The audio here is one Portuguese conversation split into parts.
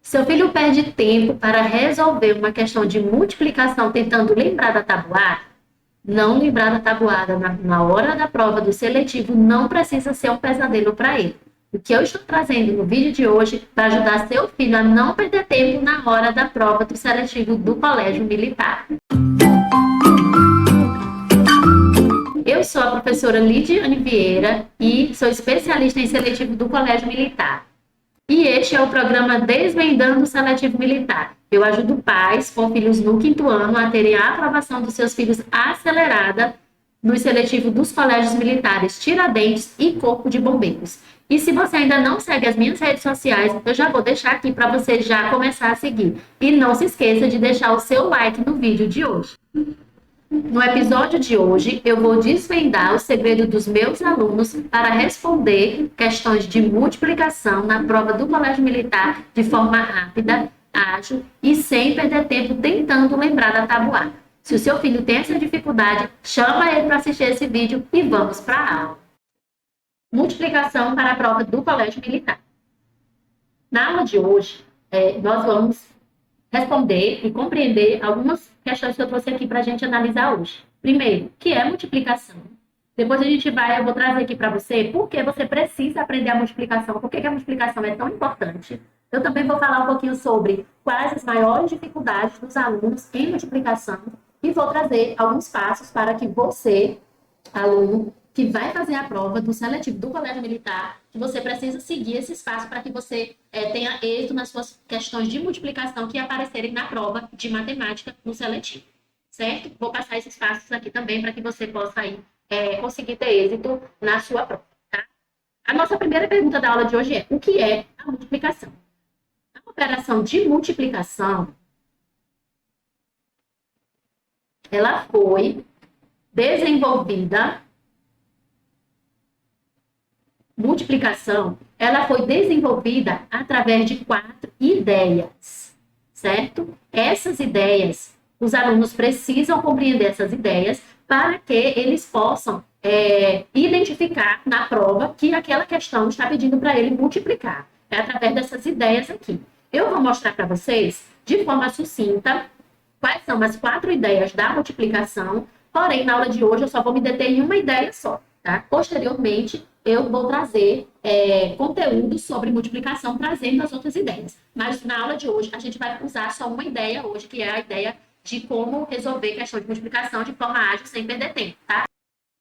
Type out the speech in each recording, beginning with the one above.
Seu filho perde tempo para resolver uma questão de multiplicação tentando lembrar da tabuada? Não lembrar da tabuada na hora da prova do seletivo não precisa ser um pesadelo para ele. O que eu estou trazendo no vídeo de hoje vai ajudar seu filho a não perder tempo na hora da prova do seletivo do Colégio Militar. Eu sou a professora Lidiane Vieira e sou especialista em seletivo do Colégio Militar. E este é o programa Desvendando o Seletivo Militar. Eu ajudo pais com filhos no 5º ano a terem a aprovação dos seus filhos acelerada no seletivo dos colégios militares Tiradentes e Corpo de Bombeiros. E se você ainda não segue as minhas redes sociais, eu já vou deixar aqui para você já começar a seguir. E não se esqueça de deixar o seu like no vídeo de hoje. No episódio de hoje, eu vou desvendar o segredo dos meus alunos para responder questões de multiplicação na prova do Colégio Militar de forma rápida, ágil e sem perder tempo tentando lembrar da tabuada. Se o seu filho tem essa dificuldade, chama ele para assistir esse vídeo e vamos para a aula. Multiplicação para a prova do Colégio Militar. Na aula de hoje, nós vamos responder e compreender algumas questões que eu trouxe aqui para a gente analisar hoje. Primeiro, o que é multiplicação? Depois eu vou trazer aqui para você por que você precisa aprender a multiplicação, por que a multiplicação é tão importante. Eu também vou falar um pouquinho sobre quais as maiores dificuldades dos alunos em multiplicação e vou trazer alguns passos para que você, aluno, que vai fazer a prova do seletivo do Colégio Militar, que você precisa seguir esses passos para que você tenha êxito nas suas questões de multiplicação que aparecerem na prova de matemática no seletivo, certo? Vou passar esses passos aqui também para que você possa aí, conseguir ter êxito na sua prova, tá? A nossa primeira pergunta da aula de hoje é: o que é a multiplicação? A operação de multiplicação, ela foi desenvolvida multiplicação, ela foi desenvolvida através de 4 ideias, certo? Essas ideias, os alunos precisam compreender essas ideias para que eles possam identificar na prova que aquela questão está pedindo para ele multiplicar. É através dessas ideias aqui. Eu vou mostrar para vocês, de forma sucinta, quais são as 4 ideias da multiplicação, porém, na aula de hoje, eu só vou me deter em uma ideia só, tá? Posteriormente, eu vou trazer conteúdo sobre multiplicação, trazendo as outras ideias. Mas na aula de hoje, a gente vai usar só uma ideia hoje, que é a ideia de como resolver questão de multiplicação de forma ágil, sem perder tempo, tá?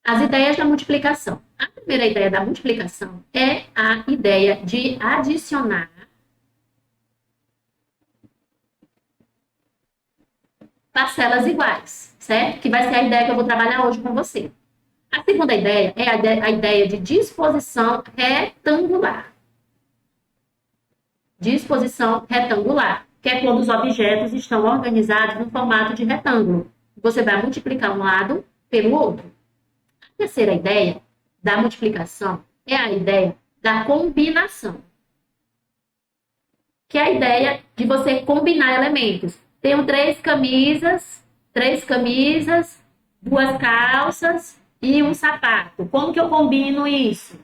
As ideias da multiplicação. A primeira ideia da multiplicação é a ideia de adicionar parcelas iguais, certo? Que vai ser a ideia que eu vou trabalhar hoje com você. A segunda ideia é a ideia de disposição retangular. Disposição retangular, que é quando os objetos estão organizados no formato de retângulo. Você vai multiplicar um lado pelo outro. A terceira ideia da multiplicação é a ideia da combinação, que é a ideia de você combinar elementos. Tenho três camisas, duas calças e um sapato. Como que eu combino isso?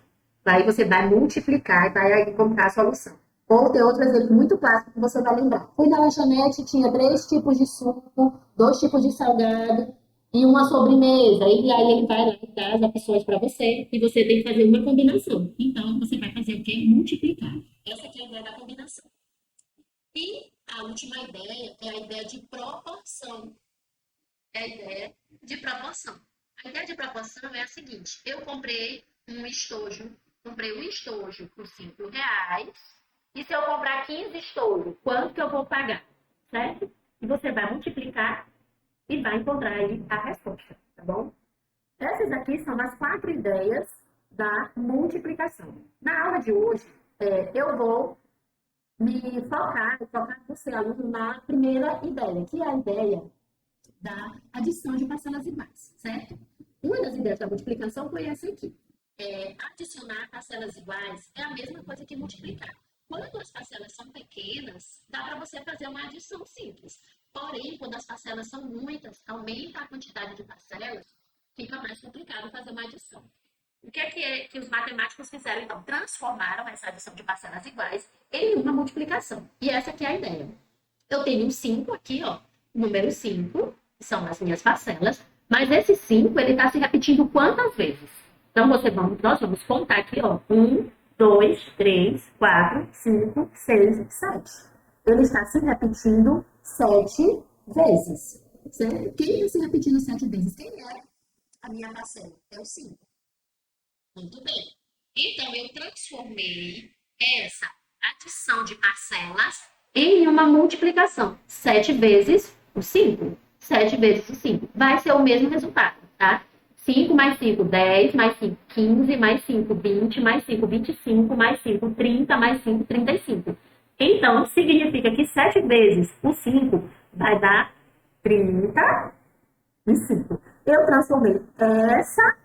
Aí você vai multiplicar e vai encontrar a solução. Ou tem outro exemplo muito clássico que você vai lembrar. Fui na lanchonete, tinha 3 tipos de suco, 2 tipos de salgado e uma sobremesa. E aí ele vai lá e dá as opções para você e você tem que fazer uma combinação. Então, você vai fazer o quê? Multiplicar. Essa aqui é a ideia da combinação. E a última ideia é a ideia de proporção. É a ideia de proporção. A ideia de proporção é a seguinte: eu comprei um estojo por R$ 5. E se eu comprar 15 estojos, quanto que eu vou pagar? Certo? E você vai multiplicar e vai encontrar aí a resposta, tá bom? Essas aqui são as 4 ideias da multiplicação. Na aula de hoje, eu vou focar você, aluno, na primeira ideia, que é a ideia da adição de parcelas iguais, certo? Uma das ideias da multiplicação foi essa aqui. Adicionar parcelas iguais é a mesma coisa que multiplicar. Quando as parcelas são pequenas, dá para você fazer uma adição simples. Porém, quando as parcelas são muitas, aumenta a quantidade de parcelas, fica mais complicado fazer uma adição. O que é que os matemáticos fizeram, então? Transformaram essa adição de parcelas iguais em uma multiplicação. E essa aqui é a ideia. Eu tenho um 5 aqui, ó, número 5, que são as minhas parcelas, mas esse 5, ele está se repetindo quantas vezes? Então, nós vamos contar aqui, ó, 1, 2, 3, 4, 5, 6, 7. Ele está se repetindo 7 vezes. Quem está se repetindo 7 vezes? Quem é a minha parcela? É o 5. Muito bem. Então, eu transformei essa adição de parcelas em uma multiplicação. 7 vezes o 5. 7 vezes o 5. Vai ser o mesmo resultado, tá? 5 mais 5, 10, mais 5, 15, mais 5, 20, mais 5, 25, mais 5, 30, mais 5, 35. Então, significa que 7 vezes o 5 vai dar 35. Eu transformei essa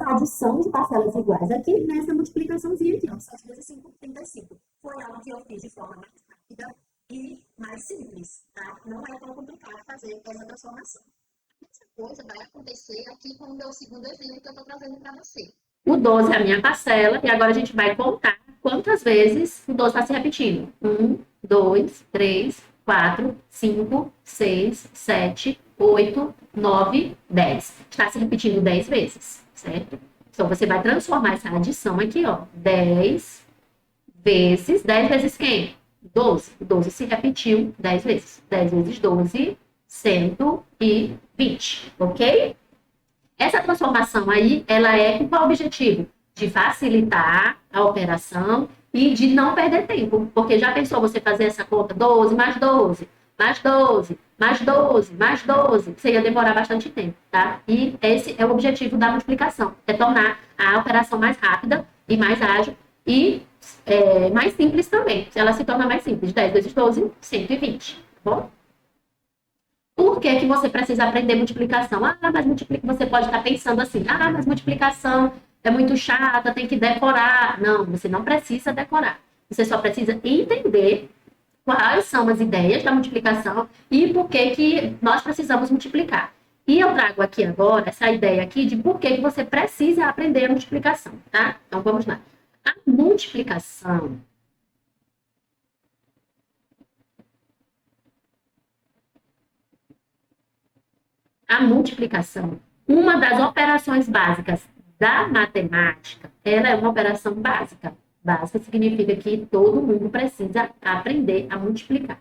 adição de parcelas iguais aqui nessa multiplicaçãozinha aqui, ó. 7 vezes 5, 35. Foi algo que eu fiz de forma mais rápida e mais simples, tá? Não é tão complicado fazer essa transformação. Essa coisa vai acontecer aqui com o meu segundo exemplo que eu estou trazendo para você. O 12 é a minha parcela e agora a gente vai contar quantas vezes o 12 está se repetindo. 1, 2, 3, 4, 5, 6, 7, 8, 9, 10. Está se repetindo 10 vezes, certo? Então, você vai transformar essa adição aqui, ó. 10 vezes quem? 12. O 12 se repetiu 10 vezes. 10 vezes 12, 120, ok? Essa transformação aí, ela é com qual objetivo? De facilitar a operação e de não perder tempo. Porque já pensou você fazer essa conta 12 mais 12, mais 12, mais 12, mais 12? Você ia demorar bastante tempo, tá? E esse é o objetivo da multiplicação. É tornar a operação mais rápida e mais ágil e mais simples também. Ela se torna mais simples. 10 vezes 12, 120, tá bom? Por que que você precisa aprender multiplicação? Mas você pode estar pensando assim, mas multiplicação é muito chata, tem que decorar. Não, você não precisa decorar. Você só precisa entender quais são as ideias da multiplicação e por que que nós precisamos multiplicar. E eu trago aqui agora essa ideia aqui de por que que você precisa aprender a multiplicação, tá? Então, vamos lá. A multiplicação uma das operações básicas da matemática, ela é uma operação básica. Básica significa que todo mundo precisa aprender a multiplicar.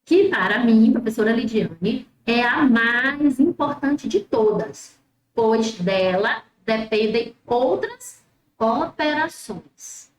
Que, para mim, professora Lidiane, é a mais importante de todas, pois dela dependem outras operações.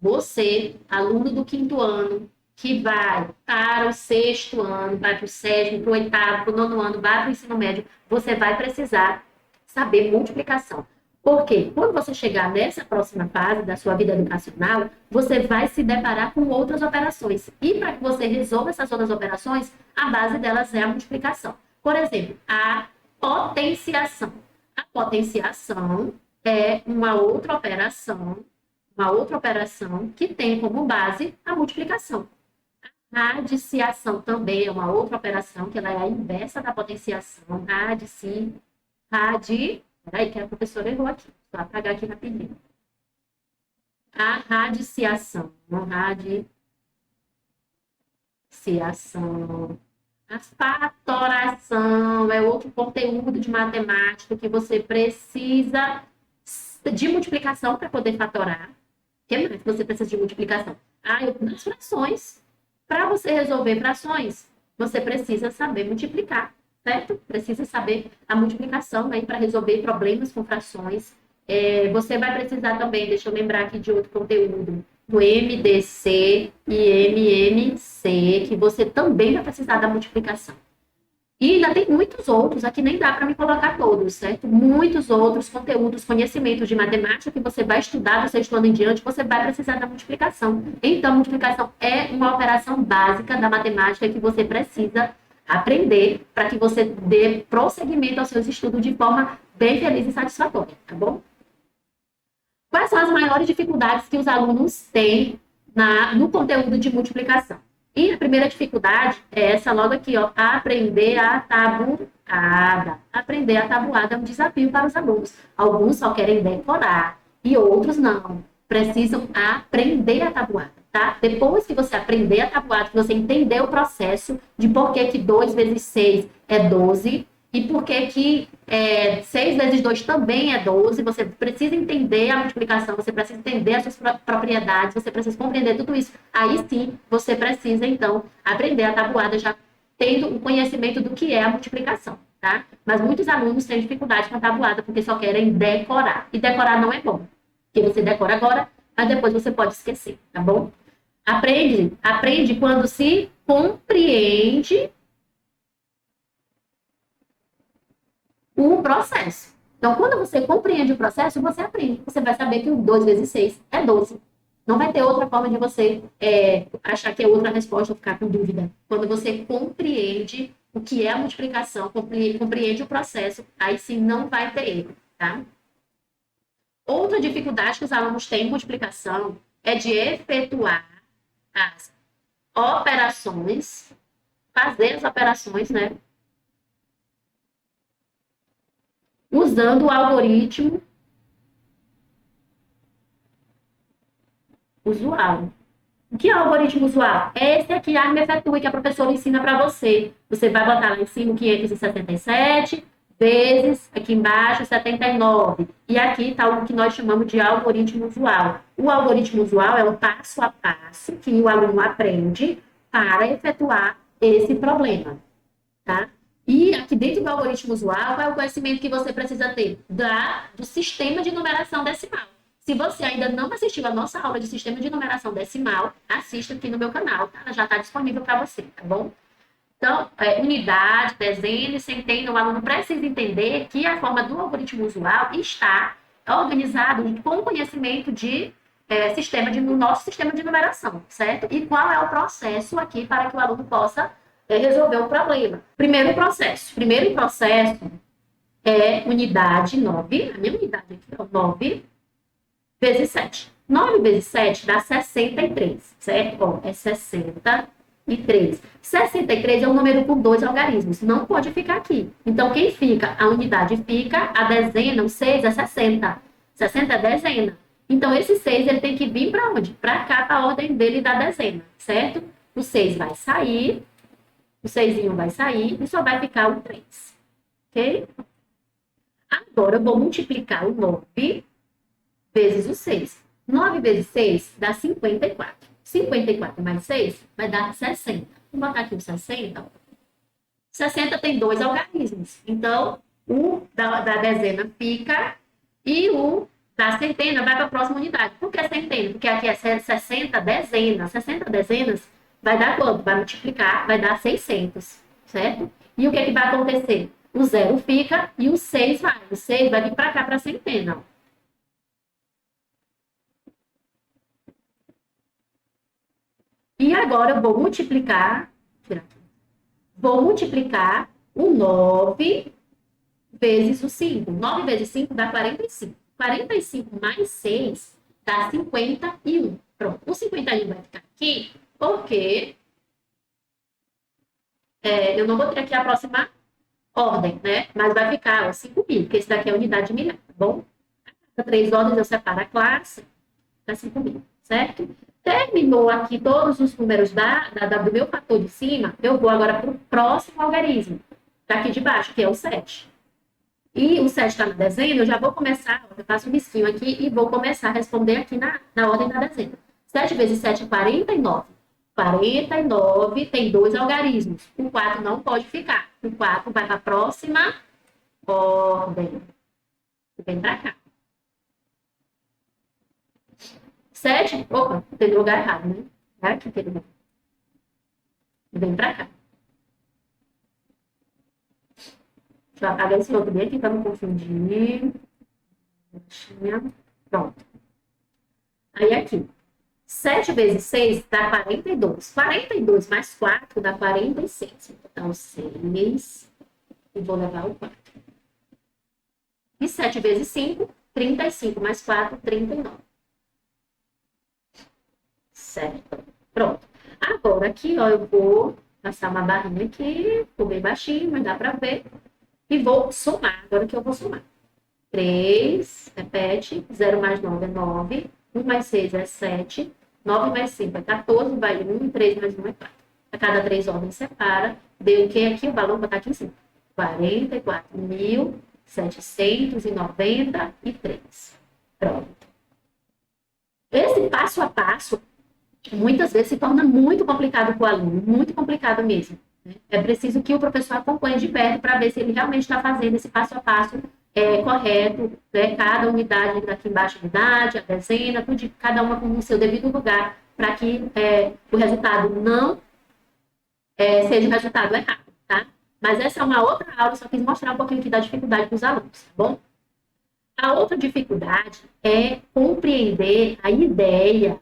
Você, aluno do 5º ano, que vai para o 6º ano, vai para o 7º, para o 8º, para o 9º ano, vai para o ensino médio, você vai precisar saber multiplicação. Porque quando você chegar nessa próxima fase da sua vida educacional, você vai se deparar com outras operações. E para que você resolva essas outras operações, a base delas é a multiplicação. Por exemplo, a potenciação. A potenciação é uma outra operação que tem como base a multiplicação. A radiciação também é uma outra operação, que ela é a inversa da potenciação. Peraí, que a professora errou aqui. Vou apagar aqui rapidinho. A radiciação. A fatoração é outro conteúdo de matemática que você precisa de multiplicação para poder fatorar. O que mais você precisa de multiplicação? As frações. Para você resolver frações, você precisa saber multiplicar, certo? Precisa saber a multiplicação aí para resolver problemas com frações. Você vai precisar também, deixa eu lembrar aqui de outro conteúdo, do MDC e MMC, que você também vai precisar da multiplicação. E ainda tem muitos outros, aqui nem dá para me colocar todos, certo? Muitos outros conteúdos, conhecimentos de matemática que você vai estudar do 6º ano em diante, você vai precisar da multiplicação. Então, multiplicação é uma operação básica da matemática que você precisa aprender para que você dê prosseguimento aos seus estudos de forma bem feliz e satisfatória, tá bom? Quais são as maiores dificuldades que os alunos têm no conteúdo de multiplicação? E a primeira dificuldade é essa logo aqui, ó, aprender a tabuada. Aprender a tabuada é um desafio para os alunos. Alguns só querem decorar e outros não. Precisam aprender a tabuada, tá? Depois que você aprender a tabuada, que você entender o processo de por que 2 vezes 6 é 12 e por que 6 vezes 2 também é 12, você precisa entender a multiplicação, você precisa entender as suas propriedades, você precisa compreender tudo isso. Aí sim, você precisa, então, aprender a tabuada já tendo o conhecimento do que é a multiplicação, tá? Mas muitos alunos têm dificuldade com a tabuada porque só querem decorar. E decorar não é bom, porque você decora agora, mas depois você pode esquecer, tá bom? Aprende quando se compreende o processo. Então, quando você compreende o processo, você aprende. Você vai saber que o 2 vezes 6 é 12. Não vai ter outra forma de você achar que é outra resposta ou ficar com dúvida. Quando você compreende o que é a multiplicação, compreende o processo, aí sim não vai ter erro, tá? Outra dificuldade que os alunos têm em multiplicação é de efetuar as operações, fazer as operações, né? Usando o algoritmo usual. O que é o algoritmo usual? É esse aqui, arma efetua, que a professora ensina para você. Você vai botar lá em cima 567 vezes, aqui embaixo, 79. E aqui está o que nós chamamos de algoritmo usual. O algoritmo usual é o passo a passo que o aluno aprende para efetuar esse problema, tá? E aqui dentro do algoritmo usual, qual é o conhecimento que você precisa ter? Do sistema de numeração decimal. Se você ainda não assistiu a nossa aula de sistema de numeração decimal, assista aqui no meu canal, tá? Ela já está disponível para você, tá bom? Então, unidade, dezena e centena, o aluno precisa entender que a forma do algoritmo usual está organizado com o conhecimento de no nosso sistema de numeração, certo? E qual é o processo aqui para que o aluno possa resolver o problema. Primeiro processo é unidade 9, a minha unidade aqui é 9 vezes 7. 9 vezes 7 dá 63, certo? Ó, é 63. 63 é um número com 2 algarismos, não pode ficar aqui. Então, quem fica? A unidade fica, a dezena, o 6 é 60. 60 é dezena. Então, esse 6 ele tem que vir para onde? Para cá, para a ordem dele da dezena, certo? O 6 vai sair, o 6 vai sair e só vai ficar o 3, ok? Agora, eu vou multiplicar o 9 vezes o 6. 9 vezes 6 dá 54. 54 mais 6 vai dar 60. Vou botar aqui o 60. 60 tem 2 algarismos. Então, o da dezena fica e o da centena vai para a próxima unidade. Por que centena? Porque aqui é 60 dezenas. 60 dezenas vai dar quanto? Vai multiplicar, vai dar 600, certo? E o que, que vai acontecer? O 0 fica e o 6 vai. O 6 vai vir para cá, para a centena. E agora eu vou multiplicar o 9 vezes o 5. 9 vezes 5 dá 45. 45 mais 6 dá 51. Pronto. O 51 vai ficar aqui porque eu não botei aqui a próxima ordem, né? Mas vai ficar 5.000, porque esse daqui é a unidade de milhar, tá bom? A 3 ordens eu separo a classe para 5.000, certo? Terminou aqui todos os números do meu fator de cima, eu vou agora para o próximo algarismo, daqui de baixo, que é o 7. E o 7 está na dezena, eu já vou começar, eu faço um risquinho aqui e vou começar a responder aqui na ordem da dezena. 7 vezes 7 é 49. 49 tem 2 algarismos. O 4 não pode ficar. O 4 vai para a próxima ordem. Vem para cá. 7, opa, tem lugar errado, né? É aqui, querido. Vem para cá. Deixa eu apagar esse outro bem aqui para não confundir. Pronto. Aí aqui. 7 vezes 6 dá 42. 42 mais 4 dá 46. Então, 6. E vou levar o 4. E 7 vezes 5, 35 mais 4, 39. Certo. Pronto. Agora aqui, ó, eu vou passar uma barrinha aqui, ficou bem baixinho, mas dá pra ver. e vou somar. Agora que eu vou somar. 3, repete, 0 mais 9 é 9, 1 mais 6 é 7, 9 mais 5 é 14, vai 1, e 3 mais 1 é 4. A cada 3 ordens separa, deu o que aqui? O valor vai estar aqui em cima. 44.793. Pronto. Esse passo a passo, muitas vezes se torna muito complicado para o aluno, muito complicado mesmo. Né? É preciso que o professor acompanhe de perto para ver se ele realmente está fazendo esse passo a passo correto, né? Cada unidade aqui embaixo, unidade, a dezena, tudo, cada uma com o seu devido lugar, para que o resultado não seja o resultado errado, tá? Mas essa é uma outra aula, só quis mostrar um pouquinho aqui da dificuldade dos alunos, tá bom? A outra dificuldade é compreender a ideia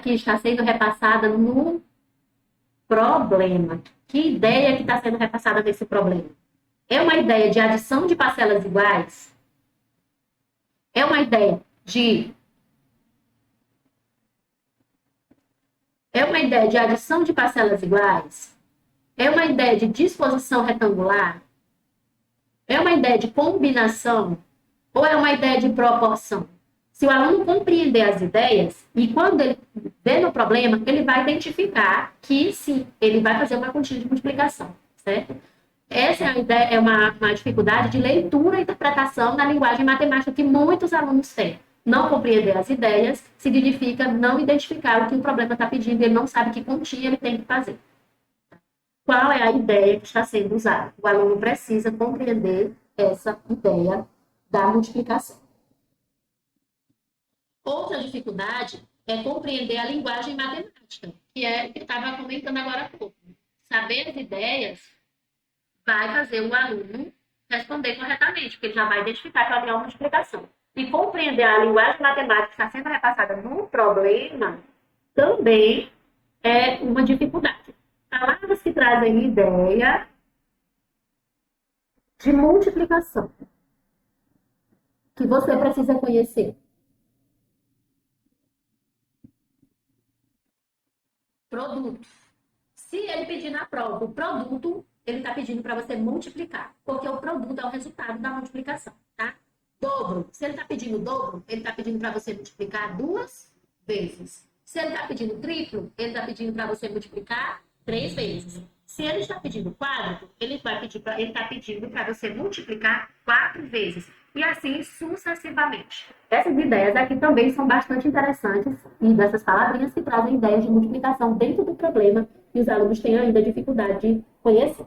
que está sendo repassada no problema. Que ideia que está sendo repassada nesse problema? É uma ideia de adição de parcelas iguais? É uma ideia de adição de parcelas iguais? É uma ideia de disposição retangular? É uma ideia de combinação? Ou é uma ideia de proporção? Se o aluno compreender as ideias, e quando ele vê no problema, ele vai identificar que, sim, ele vai fazer uma continha de multiplicação, certo? Essa é, uma dificuldade de leitura e interpretação na linguagem matemática que muitos alunos têm. Não compreender as ideias significa não identificar o que o problema está pedindo, ele não sabe que continha ele tem que fazer. Qual é a ideia que está sendo usada? O aluno precisa compreender essa ideia da multiplicação. Outra dificuldade é compreender a linguagem matemática, que é o que eu estava comentando agora há pouco. Saber as ideias vai fazer o aluno responder corretamente, porque ele já vai identificar que ali é uma multiplicação. E compreender a linguagem matemática que está sendo repassada no problema também é uma dificuldade. Palavras que trazem ideia de multiplicação, que você precisa conhecer. Produto. Se ele pedir na prova o produto, ele está pedindo para você multiplicar, porque o produto é o resultado da multiplicação, tá? Dobro. Se ele está pedindo dobro, ele está pedindo para você multiplicar 2 vezes. Se ele está pedindo triplo, ele está pedindo para você multiplicar 3 vezes. Se ele está pedindo quádruplo, ele está pedindo para você multiplicar 4 vezes. E assim sucessivamente. Essas ideias aqui também são bastante interessantes e dessas palavrinhas que trazem ideias de multiplicação dentro do problema que os alunos têm ainda dificuldade de conhecer.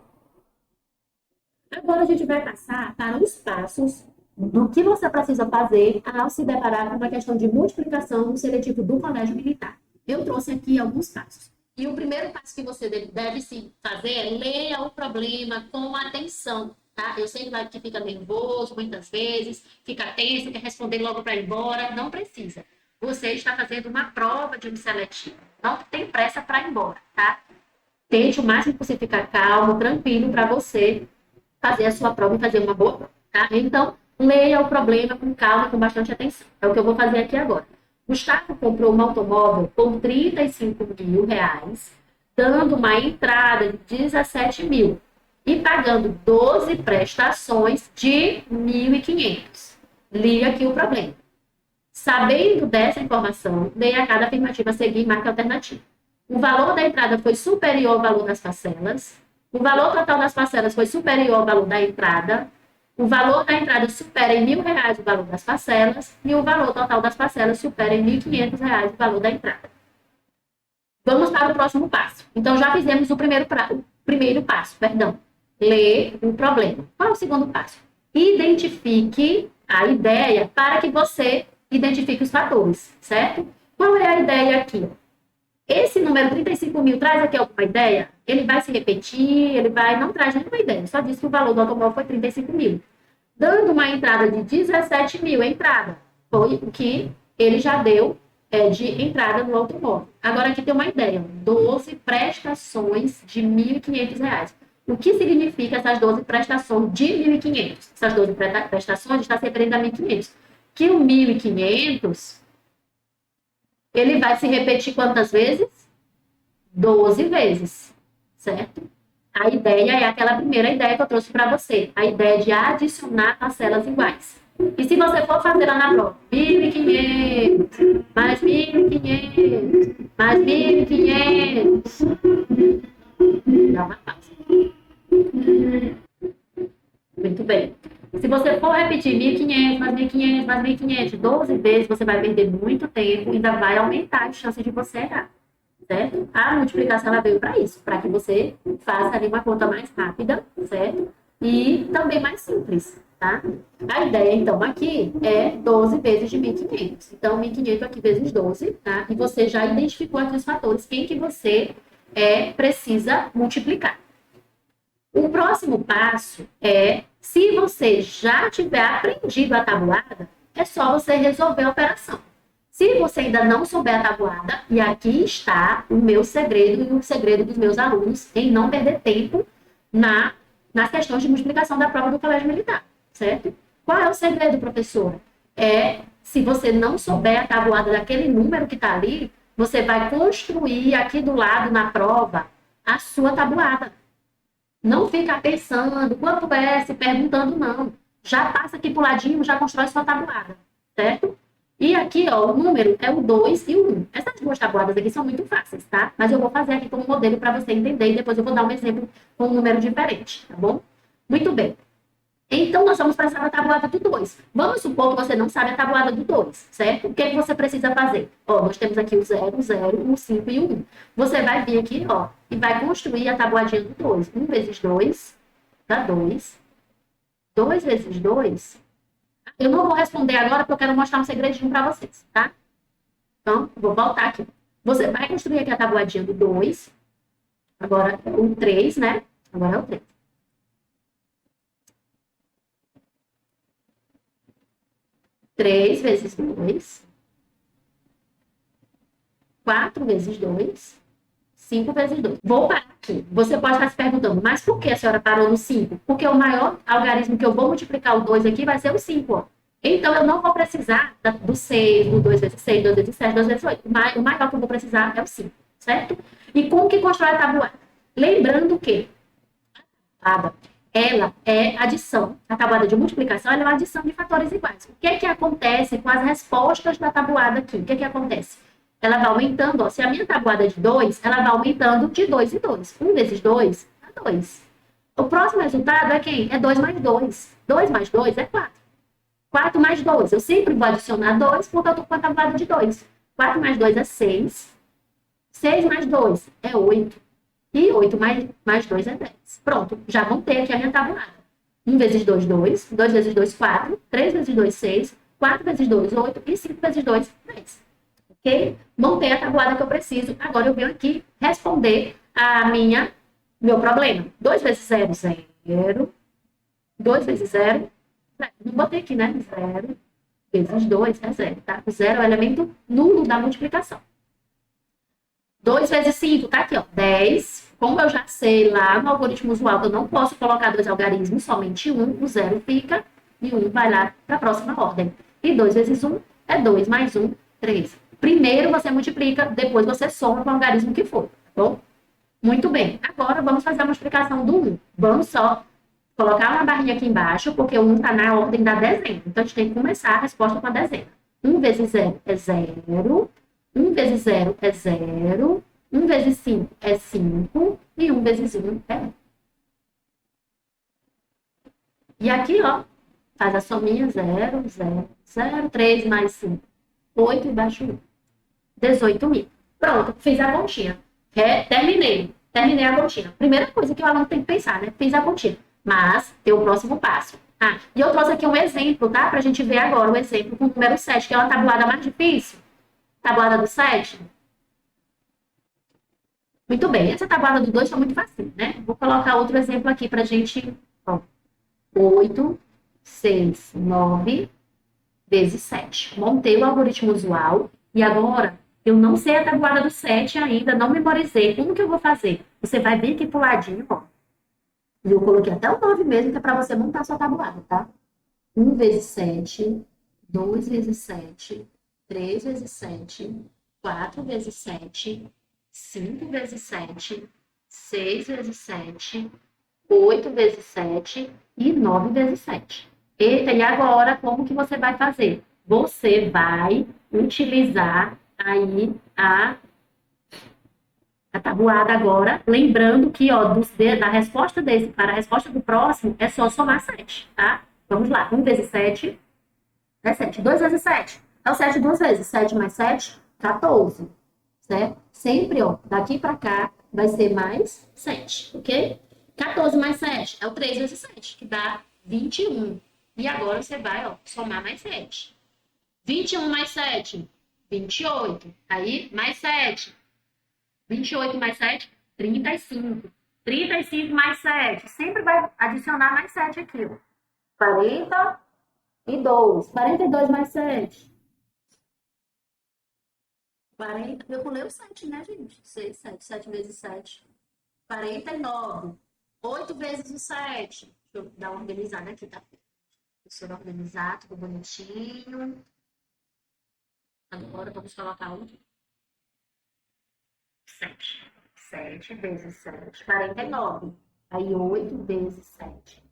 Agora a gente vai passar para os passos do que você precisa fazer ao se deparar com uma questão de multiplicação no seletivo do Colégio Militar. Eu trouxe aqui alguns passos. E o primeiro passo que você deve se fazer é leia o problema com atenção. Tá? Eu sei que fica nervoso muitas vezes, fica tenso, quer responder logo para ir embora. Não precisa. Você está fazendo uma prova de um seletivo. Não tem pressa para ir embora, tá? Tente o máximo possível ficar calmo, tranquilo, para você fazer a sua prova e fazer uma boa prova, tá? Então, leia o problema com calma e com bastante atenção. É o que eu vou fazer aqui agora. Gustavo comprou um automóvel por R$35 mil, dando uma entrada de 17 mil e pagando 12 prestações de 1.500. Li aqui o problema. Sabendo dessa informação, leia a cada afirmativa a seguir e marque a alternativa. O valor da entrada foi superior ao valor das parcelas. O valor total das parcelas foi superior ao valor da entrada. O valor da entrada supera em R$1.000 o valor das parcelas. E o valor total das parcelas supera em R$1.500 o valor da entrada. Vamos para o próximo passo. Então, já fizemos o primeiro passo. Ler o problema. Qual é o segundo passo? Identifique a ideia para que você identifique os fatores, certo? Qual é a ideia aqui? Esse número 35 mil traz aqui alguma ideia? Ele vai se repetir, não traz nenhuma ideia. Só diz que o valor do automóvel foi 35 mil. Dando uma entrada de 17 mil, entrada. Foi o que ele já deu de entrada no automóvel. Agora aqui tem uma ideia. 12 prestações de R$1.500. O que significa essas 12 prestações de 1.500? Essas 12 prestações estão se referindo a 1.500. Que o 1.500, ele vai se repetir quantas vezes? 12 vezes, certo? A ideia é aquela primeira ideia que eu trouxe para você, a ideia de adicionar parcelas iguais. E se você for fazer lá na prova, 1.500, mais 1.500, mais 1.500, dá uma pausa. Muito bem. Se você for repetir 1.500, mais 1.500, mais 1.500, 12 vezes, você vai perder muito tempo e ainda vai aumentar a chance de você errar. Certo? A multiplicação ela veio para isso, para que você faça ali uma conta mais rápida, certo? E também mais simples, tá? A ideia, então, aqui é 12 vezes de 1.500. Então, 1.500 aqui vezes 12, tá? E você já identificou aqui os fatores, quem que você precisa multiplicar. O próximo passo é, se você já tiver aprendido a tabuada, é só você resolver a operação. Se você ainda não souber a tabuada, e aqui está o meu segredo e o segredo dos meus alunos em não perder tempo nas questões de multiplicação da prova do Colégio Militar, certo? Qual é o segredo, professora? Se você não souber a tabuada daquele número que está ali, você vai construir aqui do lado na prova a sua tabuada. Não fica pensando quanto é, se perguntando, não. Já passa aqui pro ladinho, já constrói sua tabuada, certo? E aqui, ó, o número é o 2 e o 1. Essas duas tabuadas aqui são muito fáceis, tá? Mas eu vou fazer aqui como modelo para você entender e depois eu vou dar um exemplo com um número diferente, tá bom? Muito bem. Então, nós vamos passar a tabuada do 2. Vamos supor que você não sabe a tabuada do 2, certo? O que, que você precisa fazer? Ó, nós temos aqui o 0, o 0, o 5 e o 1. Você vai vir aqui, ó, e vai construir a tabuadinha do 2. 1 vezes 2 dá 2. 2 vezes 2... Eu não vou responder agora porque eu quero mostrar um segredinho para vocês, tá? Então, vou voltar aqui. Você vai construir aqui a tabuadinha do 2. Agora, o 3, né? Agora é o 3. 3 vezes 2, 4 vezes 2, 5 vezes 2. Vou parar aqui. Você pode estar se perguntando, mas por que a senhora parou no 5? Porque o maior algarismo que eu vou multiplicar o 2 aqui vai ser o 5, ó. Então, eu não vou precisar do 6, do 2 vezes 6, 2 vezes 7, 2 vezes 8. O maior que eu vou precisar é o 5, certo? E como que constrói a tabuada? Lembrando que a tabuada, ela é adição. A tabuada de multiplicação ela é uma adição de fatores iguais. O que é que acontece com as respostas da tabuada aqui? O que é que acontece? Ela vai aumentando, ó, se a minha tabuada é de 2, ela vai aumentando de 2 em 2. 1 vezes 2 é 2. O próximo resultado é quem? É 2 mais 2. 2 mais 2 é 4. 4 mais 2. Eu sempre vou adicionar 2 porque eu estou com a tabuada de 2. 4 mais 2 é 6. 6 mais 2 é 8. E 8 mais 2 é 10. Pronto, já montei aqui a minha tabuada. 1 vezes 2, 2. 2 vezes 2, 4. 3 vezes 2, 6. 4 vezes 2, 8. E 5 vezes 2, 10. Ok? Montei a tabuada que eu preciso. Agora eu venho aqui responder meu problema. 2 vezes 0, 0. 2 vezes 0, não botei aqui, né? 0 vezes 2 é 0, tá? O 0 é o elemento nulo da multiplicação. 2 vezes 5, tá aqui, ó, 10. Como eu já sei lá no algoritmo usual, eu não posso colocar dois algarismos, somente um. O 0 fica e o 1 vai lá para a próxima ordem. E 2 vezes 1 é 2 mais 1, 3. Primeiro você multiplica, depois você soma com o algarismo que for, tá bom? Muito bem. Agora vamos fazer a multiplicação do 1. Vamos só colocar uma barrinha aqui embaixo, porque o 1 está na ordem da dezena. Então, a gente tem que começar a resposta com a dezena. 1 vezes 0 é 0. 1 vezes 0 é 0. 1 vezes 5 é 5. E 1 vezes 1 é 1. E aqui, ó, faz a sominha 0, 0, 0, 3 mais 5, 8 e baixo 1. 18.000. Pronto, fiz a continha. Terminei a continha. Primeira coisa que o aluno tem que pensar, né? Fiz a continha. Mas tem o próximo passo. E eu trouxe aqui um exemplo, tá? Pra gente ver agora o exemplo com o número 7, que é uma tabuada mais difícil. Tabuada do 7. Muito bem, essa tabuada do 2 está muito fácil, né? Vou colocar outro exemplo aqui pra gente. Ó, 8, 6, 9 vezes 7. Montei o algoritmo usual e agora eu não sei a tabuada do 7 ainda, não memorizei. Como que eu vou fazer? Você vai vir aqui pro ladinho, ó. E eu coloquei até o 9 mesmo, que é para você montar a sua tabuada, tá? 1 vezes 7, 2 vezes 7, 3 vezes 7, 4 vezes 7, 5 vezes 7, 6 vezes 7, 8 vezes 7 e 9 vezes 7. Eita, e agora como que você vai fazer? Você vai utilizar aí a tabuada agora, lembrando que, ó, da resposta desse para a resposta do próximo, é só somar 7, tá? Vamos lá. 1 vezes 7 é 7. 2 vezes 7 é o 7 duas vezes. 7 mais 7, 14. Certo? Sempre, ó, daqui para cá vai ser mais 7, ok? 14 mais 7 é o 3 vezes 7, que dá 21. E agora você vai, ó, somar mais 7. 21 mais 7, 28. Aí, mais 7. 28 mais 7, 35. 35 mais 7. Sempre vai adicionar mais 7 aqui, ó. 42. 42 mais 7. 40. Eu pulei o 7, né, gente? 6, 7. 7 vezes 7. 49. 8 vezes o 7. Deixa eu dar uma organizada aqui, tá? Deixa eu organizar, tudo bonitinho. Agora vamos colocar o 7. 7 vezes 7. 49. Aí 8 vezes 7.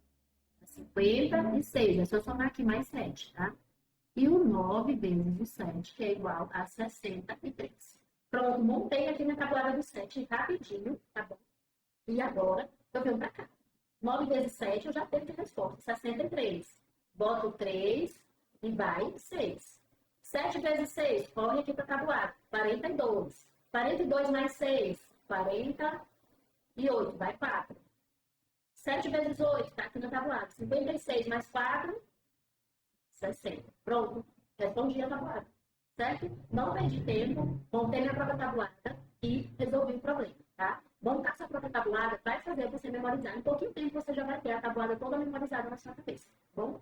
56. É só somar aqui mais 7, tá? E o 9 vezes o 7, que é igual a 63. Pronto, montei aqui na tabuada do 7 rapidinho, tá bom? E agora, eu venho para cá. 9 vezes 7, eu já tenho de resposta, 63. Boto 3 e vai 6. 7 vezes 6, corre aqui para a tabuada, 42. 42 mais 6, 48, vai 4. 7 vezes 8, tá aqui na tabuada, 56 mais 4, 60. Pronto, respondi a tabuada, certo? Não perdi tempo, montei minha própria tabuada e resolvi o problema, tá? Montar sua própria tabuada vai fazer você memorizar. Em pouquinho tempo você já vai ter a tabuada toda memorizada na sua cabeça, tá bom?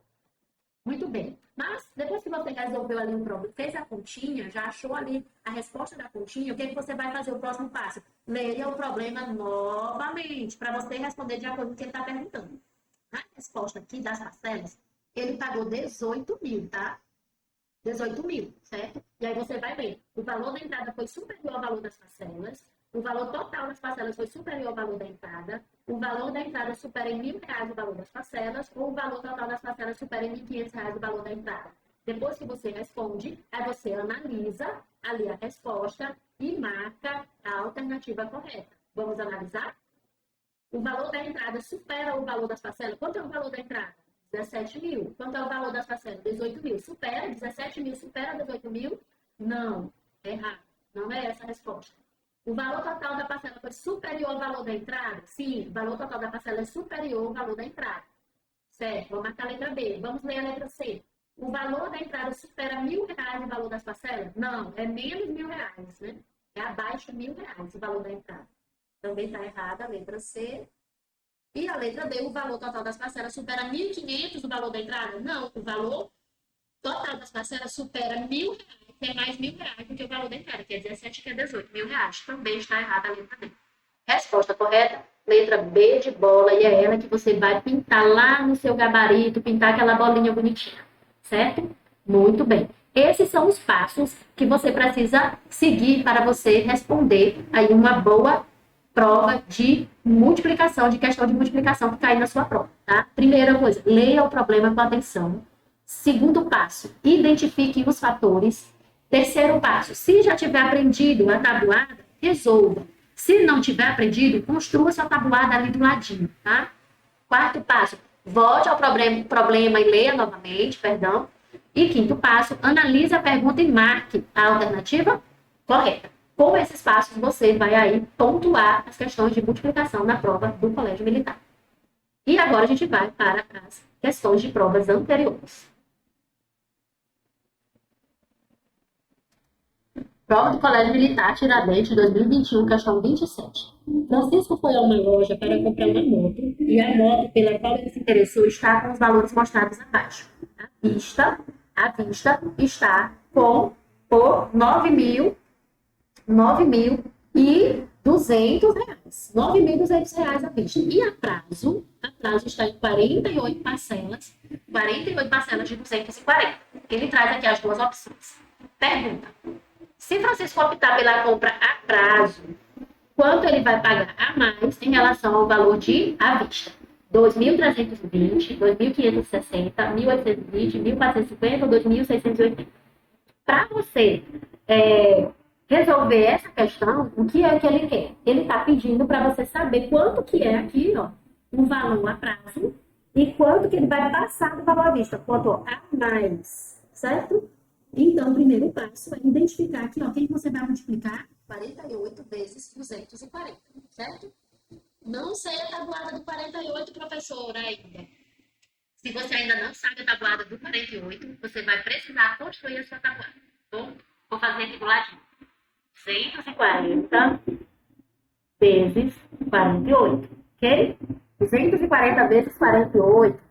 Muito bem. Mas, depois que você resolveu ali um problema, fez a continha, já achou ali a resposta da continha, o que, é que você vai fazer o próximo passo? Leia o problema novamente, para você responder de acordo com o que ele está perguntando. A resposta aqui das parcelas, ele pagou 18 mil, tá? 18 mil, certo? E aí você vai ver, o valor da entrada foi superior ao valor das parcelas, o valor total das parcelas foi superior ao valor da entrada, o valor da entrada supera em R$ 1.000 o valor das parcelas, ou o valor total das parcelas supera em R$ 1.500 o valor da entrada. Depois que você responde, aí você analisa ali a resposta e marca a alternativa correta. Vamos analisar? O valor da entrada supera o valor das parcelas? Quanto é o valor da entrada? 17 mil. Quanto é o valor das parcelas? 18 mil. Supera? 17 mil supera 18 mil? Não. É errado. Não é essa a resposta. O valor total da parcela foi superior ao valor da entrada? Sim, o valor total da parcela é superior ao valor da entrada. Certo, vamos marcar a letra B. Vamos ler a letra C. O valor da entrada supera R$ 1.000 o valor das parcelas? Não, é menos R$ 1.000, né? É abaixo de R$ 1.000 o valor da entrada. Também está errada a letra C. E a letra D, o valor total das parcelas supera 1.500 o valor da entrada? Não, o valor total das parcelas supera R$ 1.000, que é mais R$ 1.000 do que o valor da entrada, que é 17, que é 18 mil reais. Também está errada a letra D. Resposta correta? Letra B de bola, e é ela que você vai pintar lá no seu gabarito, pintar aquela bolinha bonitinha, certo? Muito bem. Esses são os passos que você precisa seguir para você responder aí uma boa prova de multiplicação, de questão de multiplicação que cai na sua prova, tá? Primeira coisa, leia o problema com atenção. Segundo passo, identifique os fatores. Terceiro passo, se já tiver aprendido a tabuada, resolva. Se não tiver aprendido, construa sua tabuada ali do ladinho, tá? Quarto passo, volte ao problema e leia novamente, perdão. E quinto passo, analise a pergunta e marque a alternativa correta. Com esses passos, você vai aí pontuar as questões de multiplicação na prova do Colégio Militar. E agora a gente vai para as questões de provas anteriores. Prova do Colégio Militar Tiradentes 2021, questão 27. Francisco foi a uma loja para comprar uma moto e a moto pela qual ele se interessou está com os valores mostrados abaixo. A vista está por R$ 9.200. R$ 9.200 à vista. E a prazo está em 48 parcelas, 48 parcelas de 240. Ele traz aqui as duas opções. Pergunta: se Francisco optar pela compra a prazo, quanto ele vai pagar a mais em relação ao valor de à vista. 2.320, 2.560, 1.820, 1.450 ou 2.680. Para você resolver essa questão, o que é que ele quer? Ele está pedindo para você saber quanto que é aqui, ó, um valor a prazo e quanto que ele vai passar do valor à vista, quanto a mais, certo? Então, o primeiro passo é identificar aqui, ó, quem você vai multiplicar? 48 vezes 240, certo? Não sei a tabuada do 48, professora, ainda. Se você ainda não sabe a tabuada do 48, você vai precisar construir a sua tabuada. Bom, vou fazer aqui do ladinho. 240 vezes 48, ok? 240 vezes 48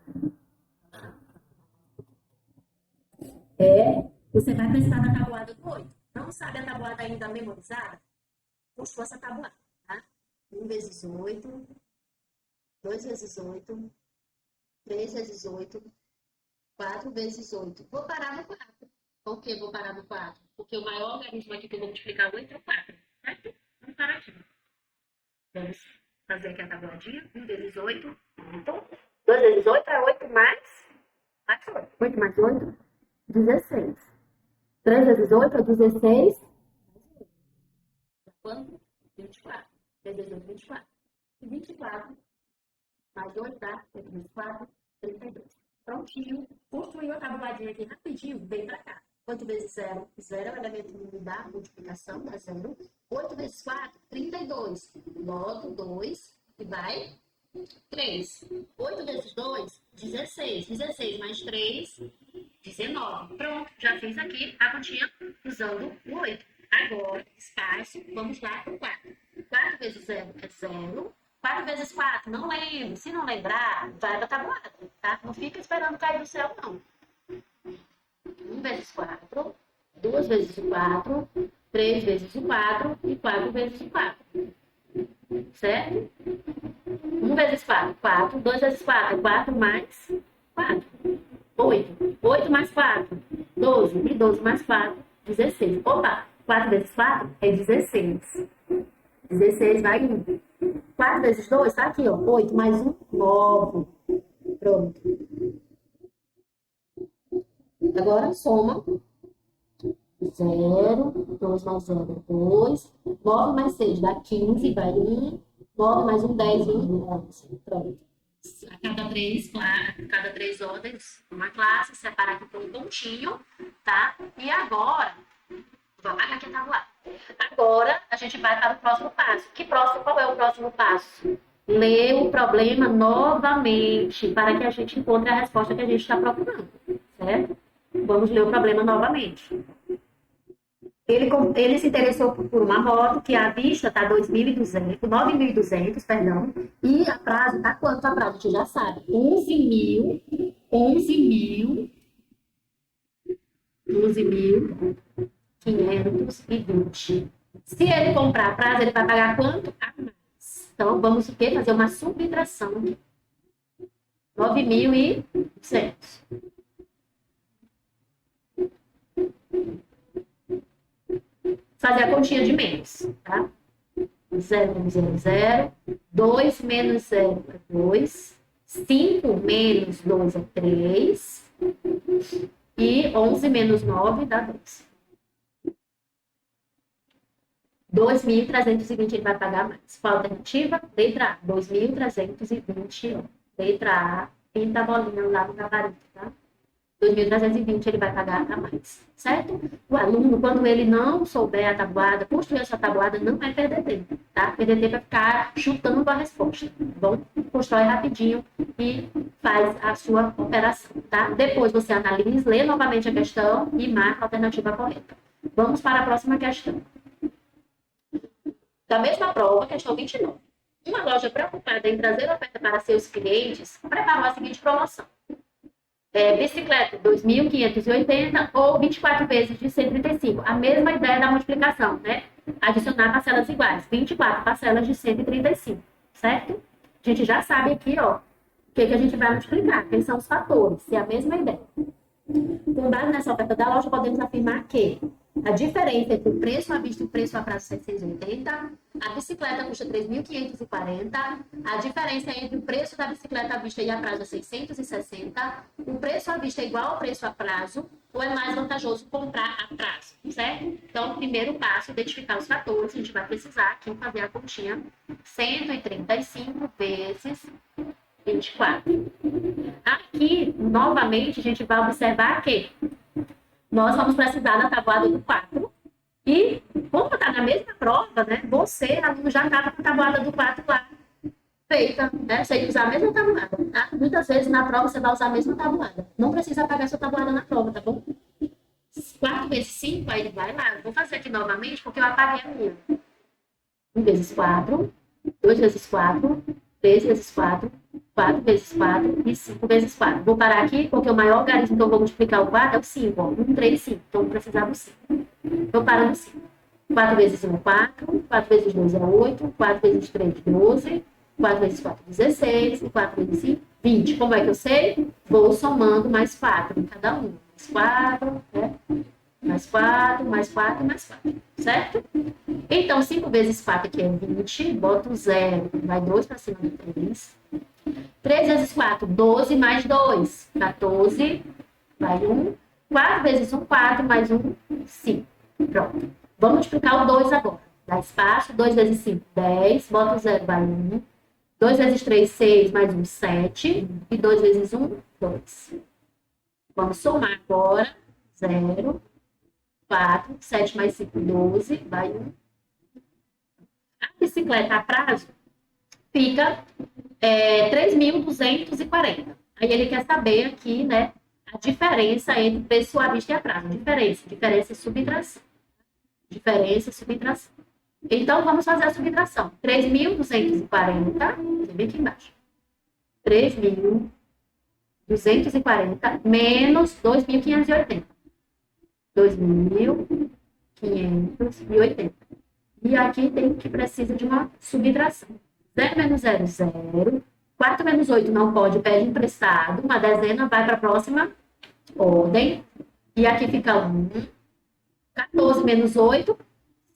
você vai precisar da tabuada do 8. Não sabe a tabuada ainda memorizada? Construa essa tabuada, tá? 1 vezes 8, 2 vezes 8, 3 vezes 8, 4 vezes 8. Vou parar no 4. Por que vou parar no 4? Porque o maior logaritmo aqui que eu vou multiplicar 8 é o 4, certo? Vamos parar aqui. Vamos fazer aqui a tabuadinha. 1 vezes 8, 8. 2 vezes 8 é 8 mais 8. 8 mais 8, 16. 3 vezes 8 é 16. Quanto? 24. 3 vezes 8, 24. E 24 mais 8 dá 8 vezes 4, 32. Prontinho. Construiu a tabuladinha aqui rapidinho. Vem pra cá. 8 vezes 0, 0 é o elemento da multiplicação, dá 0. 8 vezes 4, 32. Logo 2 e vai 3. 8 vezes 2, 16. 16 mais 3, 19. Pronto, já fiz aqui a continha usando o 8. Agora, espaço, vamos lá para o 4. 4 vezes 0 é 0. 4 vezes 4, não lembro. Se não lembrar, vai para a tabuada, tá? Não fica esperando cair do céu, não. 1 vezes 4, 2 vezes o 4, 3 vezes o 4 e 4 vezes o 4. Certo? 1 vezes 4, 4. 2 vezes 4, 4 mais 4. 8. 8 mais 4, 12. E 12 mais 4, 16. Opa, 4 vezes 4 é 16. 16 vai 1. 4 vezes 2, tá aqui, ó. 8 mais 1, 9. Pronto. Agora soma. 0, 2 mais 0 é 2. 9 mais 6 dá 15, vai 1. 9 mais 1, 10, 1, 11. Pronto. A cada três ordens, uma classe, separar aqui por um pontinho, tá? E agora, vamos aqui a tabuada. Agora, a gente vai para o próximo passo. Qual é o próximo passo? Ler o problema novamente, para que a gente encontre a resposta que a gente está procurando, certo? Vamos ler o problema novamente. Ele se interessou por uma moto que à vista está 9.200, perdão, e a prazo, tá quanto a prazo? A gente já sabe, 11.520. Se ele comprar a prazo, ele vai pagar quanto a mais? Então, vamos o quê? Fazer uma subtração. 9.200. Fazer a continha de menos, tá? 0 menos 0 é 0. 2 menos 0 é 2. 5 menos 2 é 3. E 11 menos 9 dá 2. 2.320 ele vai pagar mais. Qual a alternativa? Letra A. 2.320. Letra A. Pinta a bolinha lá no gabarito, tá? 2.320 ele vai pagar a mais, certo? O aluno, quando ele não souber a tabuada, construir essa tabuada não vai perder tempo, tá? Perder tempo é ficar chutando a resposta, tá bom? Constrói rapidinho e faz a sua operação, tá? Depois você analisa, lê novamente a questão e marca a alternativa correta. Vamos para a próxima questão. Da mesma prova, questão 29. Uma loja preocupada em trazer oferta para seus clientes preparou a seguinte promoção. Bicicleta 2.580 ou 24 vezes de 135. A mesma ideia da multiplicação, né? Adicionar parcelas iguais. 24 parcelas de 135, certo? A gente já sabe aqui, ó, o que a gente vai multiplicar. Quem são os fatores? Se é a mesma ideia. Com base nessa oferta da loja, podemos afirmar que a diferença entre o preço à vista e o preço a prazo 780 A bicicleta custa 3.540. A diferença entre o preço da bicicleta à vista e a prazo é 660. O preço à vista é igual ao preço a prazo, ou é mais vantajoso comprar a prazo, certo? Então, o primeiro passo é identificar os fatores. A gente vai precisar aqui fazer a continha. 135 vezes 24. Aqui, novamente, a gente vai observar que nós vamos precisar da tabuada do 4. E, como está na mesma prova, né, você, aluno, já estava com a tabuada do 4 lá feita, né? Você ia usar a mesma tabuada. Tá? Muitas vezes na prova você vai usar a mesma tabuada. Não precisa apagar sua tabuada na prova, tá bom? 4 vezes 5, aí vai lá. Vou fazer aqui novamente porque eu apaguei a minha. 1 vezes 4, 2 vezes 4, 3 vezes 4, 4 vezes 4 e 5 vezes 4. Vou parar aqui porque o maior algarismo que eu vou multiplicar o 4 é o 5. 1, 3, 5. Então, vou precisar do 5. Eu paro no 5. 4 vezes 1 é 4, 4 vezes 2 é 8, 4 vezes 3 é 12, 4 vezes 4 é 16, e 4 vezes 5, 20. Como é que eu sei? Vou somando mais 4 em cada um. Mais 4, né? Mais 4, mais 4, mais 4. Certo? Então, 5 vezes 4 aqui é 20, boto 0, vai 2 para cima do 3. 3 vezes 4, 12 mais 2, 14, vai 1. 4 vezes 1, 4, mais 1, 5. Pronto. Vamos multiplicar o 2 agora. Dá espaço, 2 vezes 5, 10, bota o 0, vai 1. 2 vezes 3, 6, mais 1, 7. E 2 vezes 1, 2. Vamos somar agora. 0, 4, 7 mais 5, 12, vai 1. A bicicleta a prazo fica 3.240. Aí ele quer saber aqui, né, a diferença entre preço à vista e a prazo. Diferença e subtração. Diferença e subtração. Então, vamos fazer a subtração. 3.240, vem aqui embaixo. 3.240 menos 2.580. 2.580. E aqui tem que precisa de uma subtração. 0 menos 0, 0. 4 menos 8 não pode, pede emprestado. Uma dezena vai para a próxima ordem. E aqui fica 1. 14 menos 8,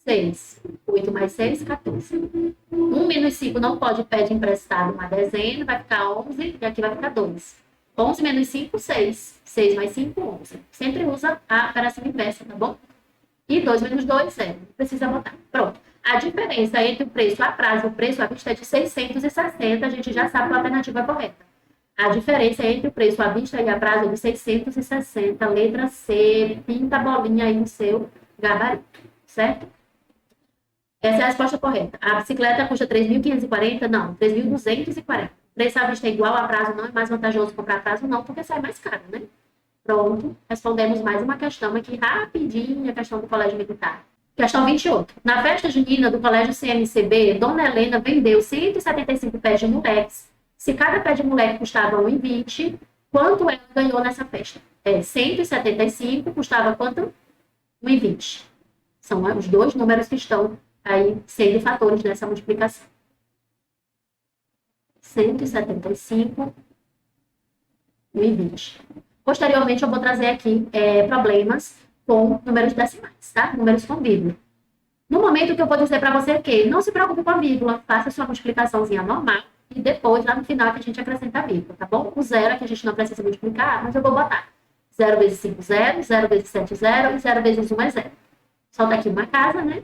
6. 8 mais 6, 14. 1 menos 5 não pode, pede emprestado uma dezena. Vai ficar 11 e aqui vai ficar 2. 11 menos 5, 6. 6 mais 5, 11. Sempre usa a operação inversa, tá bom? E 2 menos 2, 0. Não precisa botar. Pronto. A diferença entre o preço a prazo e o preço à vista é de 660. A gente já sabe qual a alternativa correta. A diferença entre o preço à vista e a prazo é de 660. Letra C. Pinta a bolinha aí no seu gabarito. Certo? Essa é a resposta correta. A bicicleta custa 3.540? Não, 3.240. Preço à vista é igual a prazo, não é mais vantajoso comprar a prazo, não, porque sai mais caro, né? Pronto, respondemos mais uma questão aqui rapidinho, a questão do Colégio Militar. Questão 28. Na festa junina do Colégio CMCB, Dona Helena vendeu 175 pés de moleques. Se cada pé de moleque custava 1,20, quanto ela ganhou nessa festa? 175 custava quanto? 1,20. São os dois números que estão aí sendo fatores nessa multiplicação. 175, 1,20. Posteriormente, eu vou trazer aqui problemas com números decimais, tá? Números com vírgula. No momento que eu vou dizer para você que não se preocupe com a vírgula, faça sua multiplicaçãozinha normal e depois, lá no final, que a gente acrescenta a vírgula, tá bom? O zero é que a gente não precisa multiplicar, mas eu vou botar 0 vezes 5, 0, 0 vezes 7, 0 e 0 vezes 1 é 0. Solta aqui uma casa, né?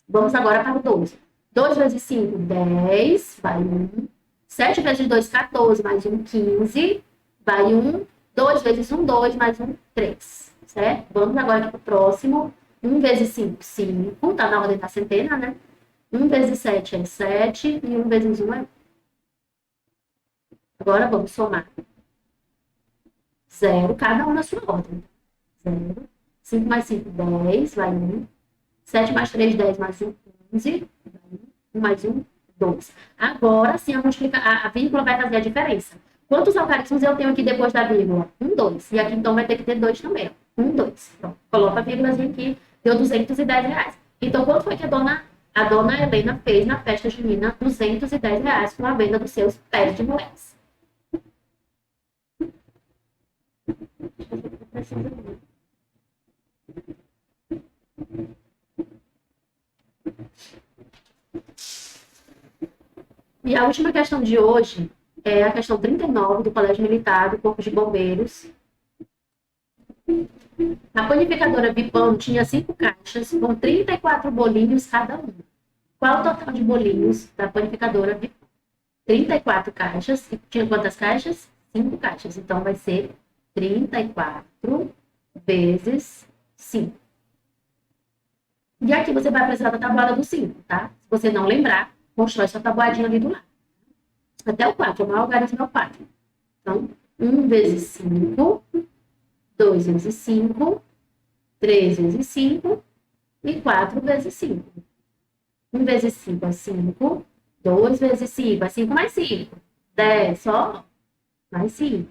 Vamos agora para o 12. 2 vezes 5, 10, vai 1. 7 vezes 2, 14, mais 1, 15, vai 1. 2 vezes 1, 2, mais 1, 3. Certo? Vamos agora aqui para o próximo. 1 vezes 5, 5. Tá na ordem da centena, né? 1 vezes 7 é 7. E 1 vezes 1 é 1. Agora vamos somar. 0, cada um na sua ordem. 0. 5 mais 5, 10, vai 1. 7 mais 3, 10, mais 1, 15. Vai 1 mais 1, 2. Agora sim a vírgula vai fazer a diferença. Quantos algarismos eu tenho aqui depois da vírgula? 1, 2. E aqui então vai ter que ter 2 também. 1, 2. Pronto. Coloca a vírgulazinha aqui. Deu R$210. Então, quanto foi que a dona Helena fez na festa junina? R$210 com a venda dos seus pés de moleques. E a última questão de hoje é a questão 39 do Colégio Militar do Corpo de Bombeiros. A panificadora Vipão tinha 5 caixas com 34 bolinhos cada uma. Qual o total de bolinhos da panificadora Vipão? 34 caixas. E tinha quantas caixas? 5 caixas. Então, vai ser 34 vezes 5. E aqui você vai precisar da tabuada do 5, tá? Se você não lembrar, constrói sua tabuadinha ali do lado. Até o 4, o maior algarismo é o 4. Então, 1 vezes 5, 2 vezes 5, 3 vezes 5 e 4 vezes 5. 1 vezes 5 é 5, 2 vezes 5 é 5 mais 5. 10 só, mais 5.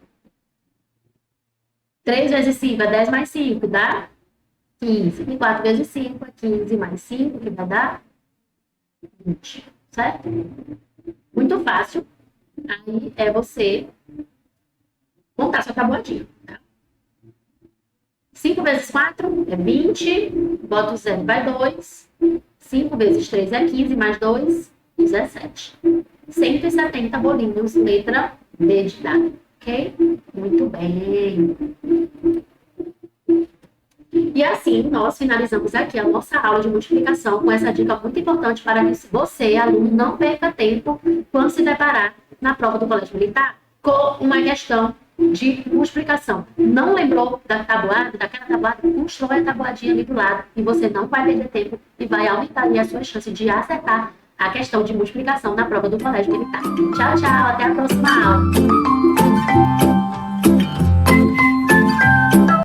3 vezes 5 é 10 mais 5, dá 15. E 4 vezes 5 é 15 mais 5, que vai dar 20, certo? Muito fácil. Aí é você montar sua tabuadinha, tá? 5 vezes 4 é 20, bota o 0, vai 2. 5 vezes 3 é 15, mais 2, 17. 170 bolinhos, letra D de dado, ok? Muito bem. E assim, nós finalizamos aqui a nossa aula de multiplicação com essa dica muito importante para que você, aluno, não perca tempo quando se deparar na prova do Colégio Militar com uma questão de multiplicação. Não lembrou da tabuada, daquela tabuada? Constrói a tabuadinha ali do lado e você não vai perder tempo e vai aumentar ali a sua chance de acertar a questão de multiplicação na prova do Colégio Militar. Tchau, tchau, até a próxima aula.